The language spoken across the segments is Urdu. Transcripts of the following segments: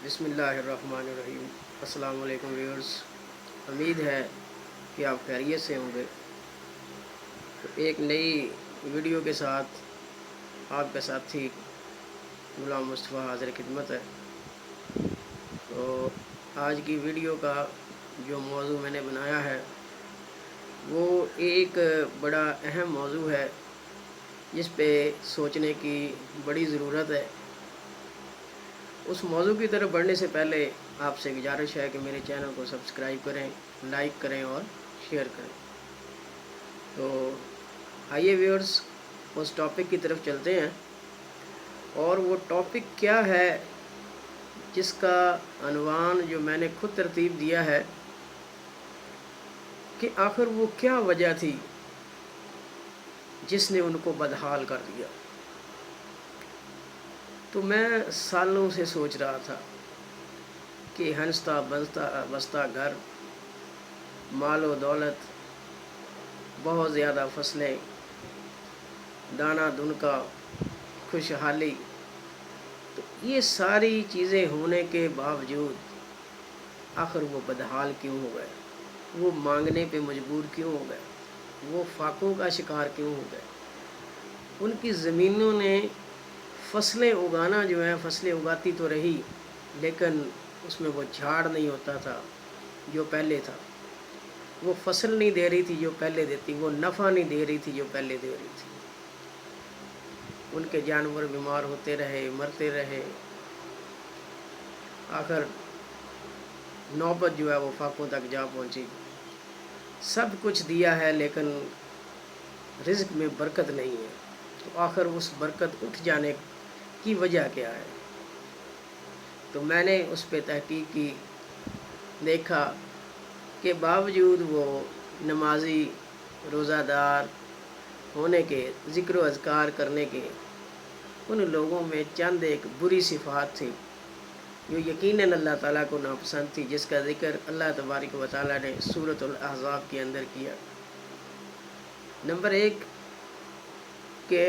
بسم اللہ الرحمن الرحیم۔ السلام علیکم ویورز، امید ہے کہ آپ خیریت سے ہوں گے۔ تو ایک نئی ویڈیو کے ساتھ آپ کا ساتھی غلام مصطفیٰ حاضر خدمت ہے۔ تو آج کی ویڈیو کا جو موضوع میں نے بنایا ہے وہ ایک بڑا اہم موضوع ہے جس پہ سوچنے کی بڑی ضرورت ہے۔ اس موضوع کی طرف بڑھنے سے پہلے آپ سے گزارش ہے کہ میرے چینل کو سبسکرائب کریں، لائک کریں اور شیئر کریں۔ تو آئیے ویورز اس ٹاپک کی طرف چلتے ہیں، اور وہ ٹاپک کیا ہے جس کا عنوان جو میں نے خود ترتیب دیا ہے کہ آخر وہ کیا وجہ تھی جس نے ان کو بدحال کر دیا۔ تو میں سالوں سے سوچ رہا تھا کہ ہنستا بستا گھر، مال و دولت، بہت زیادہ فصلیں، دانا دن کا، خوشحالی، تو یہ ساری چیزیں ہونے کے باوجود آخر وہ بدحال کیوں ہو گئے؟ وہ مانگنے پہ مجبور کیوں ہو گئے؟ وہ فاقوں کا شکار کیوں ہو گئے؟ ان کی زمینوں نے فصلیں اگانا جو ہے، فصلیں اگاتی تو رہی لیکن اس میں وہ جھاڑ نہیں ہوتا تھا جو پہلے تھا، وہ فصل نہیں دے رہی تھی جو پہلے دیتی، وہ نفع نہیں دے رہی تھی جو پہلے دے رہی تھی۔ ان کے جانور بیمار ہوتے رہے، مرتے رہے، آخر نوبت جو ہے وہ فاقوں تک جا پہنچی۔ سب کچھ دیا ہے لیکن رزق میں برکت نہیں ہے، تو آخر اس برکت اٹھ جانے کی وجہ کیا ہے؟ تو میں نے اس پہ تحقیق کی، دیکھا کہ باوجود وہ نمازی، روزہ دار ہونے کے، ذکر و اذکار کرنے کے، ان لوگوں میں چند ایک بری صفات تھی جو یقیناً اللہ تعالیٰ کو ناپسند تھی، جس کا ذکر اللہ تبارک و تعالیٰ نے سورۃ الاحزاب کے اندر کیا۔ نمبر 1 کہ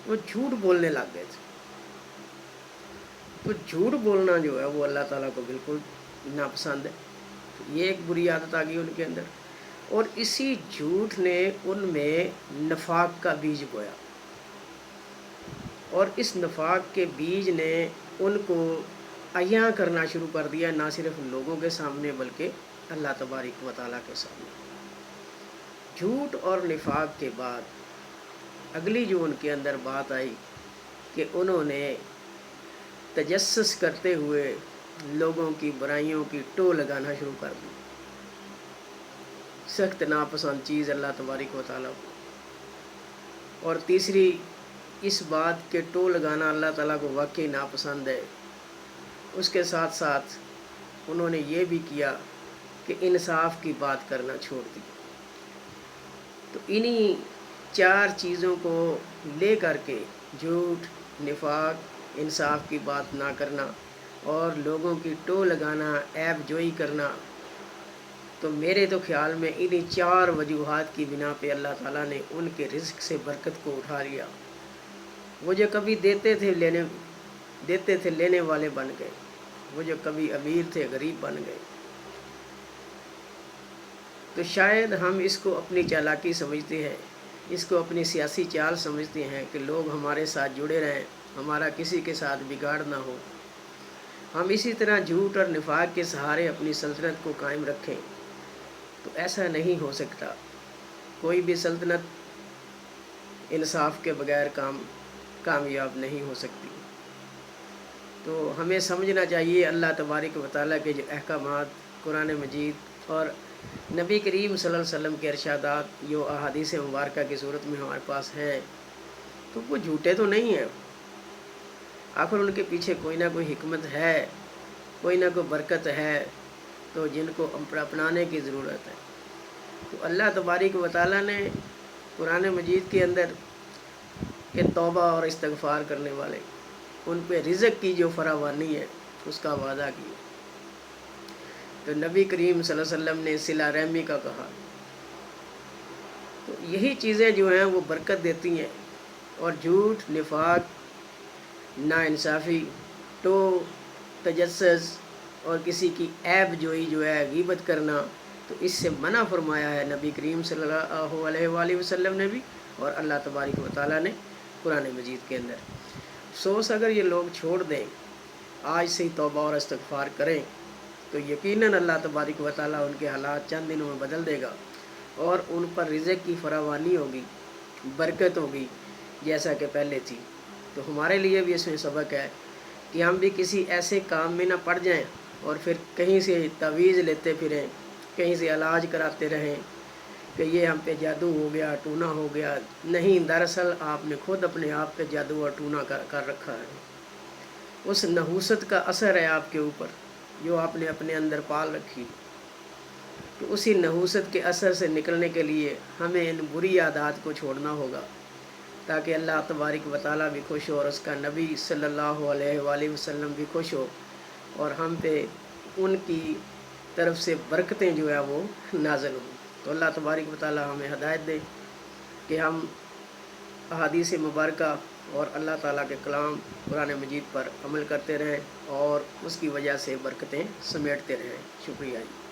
وہ جھوٹ بولنے لگ گئے تھے۔ تو جھوٹ بولنا جو ہے وہ اللہ تعالیٰ کو بالکل ناپسند ہے، یہ ایک بری عادت آ گئی ان کے اندر، اور اسی جھوٹ نے ان میں نفاق کا بیج بویا، اور اس نفاق کے بیج نے ان کو عیاں کرنا شروع کر دیا، نہ صرف لوگوں کے سامنے بلکہ اللہ تبارک و تعالیٰ کے سامنے۔ جھوٹ اور نفاق کے بعد اگلی جو ان کے اندر بات آئی کہ انہوں نے تجسس کرتے ہوئے لوگوں کی برائیوں کی ٹو لگانا شروع کر دی، سخت ناپسند چیز اللہ تبارک و تعالیٰ کو۔ اور تیسری اس بات کے ٹو لگانا اللہ تعالیٰ کو واقعی ناپسند ہے، اس کے ساتھ ساتھ انہوں نے یہ بھی کیا کہ انصاف کی بات کرنا چھوڑ دی۔ تو انہی 4 چیزوں کو لے کر کے، جھوٹ، نفاق، انصاف کی بات نہ کرنا اور لوگوں کی ٹو لگانا، عیب جوئی کرنا، تو میرے تو خیال میں انہی 4 وجوہات کی بنا پہ اللہ تعالیٰ نے ان کے رزق سے برکت کو اٹھا لیا۔ وہ جو کبھی دیتے تھے لینے والے بن گئے، وہ جو کبھی امیر تھے غریب بن گئے۔ تو شاید ہم اس کو اپنی چالاکی سمجھتے ہیں، اس کو اپنی سیاسی چال سمجھتے ہیں کہ لوگ ہمارے ساتھ جڑے رہیں، ہمارا کسی کے ساتھ بگاڑ نہ ہو، ہم اسی طرح جھوٹ اور نفاق کے سہارے اپنی سلطنت کو قائم رکھیں۔ تو ایسا نہیں ہو سکتا، کوئی بھی سلطنت انصاف کے بغیر کامیاب نہیں ہو سکتی۔ تو ہمیں سمجھنا چاہیے اللہ تبارک و تعالیٰ کے جو احکامات قرآن مجید اور نبی کریم صلی اللہ علیہ وسلم کے ارشادات جو احادیث مبارکہ کی صورت میں ہمارے پاس ہیں، تو وہ جھوٹے تو نہیں ہیں، آخر ان کے پیچھے کوئی نہ کوئی حکمت ہے، کوئی نہ کوئی برکت ہے، تو جن کو اپنانے کی ضرورت ہے۔ تو اللہ تبارک و تعالیٰ نے قرآن مجید کے اندر کہ توبہ اور استغفار کرنے والے، ان پہ رزق کی جو فراوانی ہے اس کا وعدہ کیا۔ تو نبی کریم صلی اللہ علیہ وسلم نے صلہ رحمی کا کہا۔ تو یہی چیزیں جو ہیں وہ برکت دیتی ہیں، اور جھوٹ، نفاق، ناانصافی، ٹو، تجسس اور کسی کی عیب جوئی جو ہے غیبت کرنا، تو اس سے منع فرمایا ہے نبی کریم صلی اللہ علیہ وآلہ وسلم نے بھی اور اللہ تبارک و تعالیٰ نے قرآن مجید کے اندر۔ افسوس اگر یہ لوگ چھوڑ دیں، آج سے ہی توبہ اور استغفار کریں، تو یقیناً اللہ تبارک و تعالیٰ ان کے حالات چند دنوں میں بدل دے گا اور ان پر رزق کی فراوانی ہوگی، برکت ہوگی جیسا کہ پہلے تھی۔ تو ہمارے لیے بھی اس میں سبق ہے کہ ہم بھی کسی ایسے کام میں نہ پڑ جائیں اور پھر کہیں سے تعویذ لیتے پھریں، کہیں سے علاج کراتے رہیں کہ یہ ہم پہ جادو ہو گیا، ٹونا ہو گیا۔ نہیں، دراصل آپ نے خود اپنے آپ پہ جادو اور ٹونا کر رکھا ہے۔ اس نحوست کا اثر ہے آپ کے اوپر جو آپ نے اپنے اندر پال رکھی۔ تو اسی نحوست کے اثر سے نکلنے کے لیے ہمیں ان بری عادات کو چھوڑنا ہوگا تاکہ اللہ تبارک و تعالیٰ بھی خوش ہو اور اس کا نبی صلی اللہ علیہ وآلہ وسلم بھی خوش ہو اور ہم پہ ان کی طرف سے برکتیں جو ہے وہ نازل ہوں۔ تو اللہ تبارک و تعالیٰ ہمیں ہدایت دے کہ ہم احادیث مبارکہ اور اللہ تعالیٰ کے کلام قرآن مجید پر عمل کرتے رہیں اور اس کی وجہ سے برکتیں سمیٹتے رہیں۔ شکریہ جی۔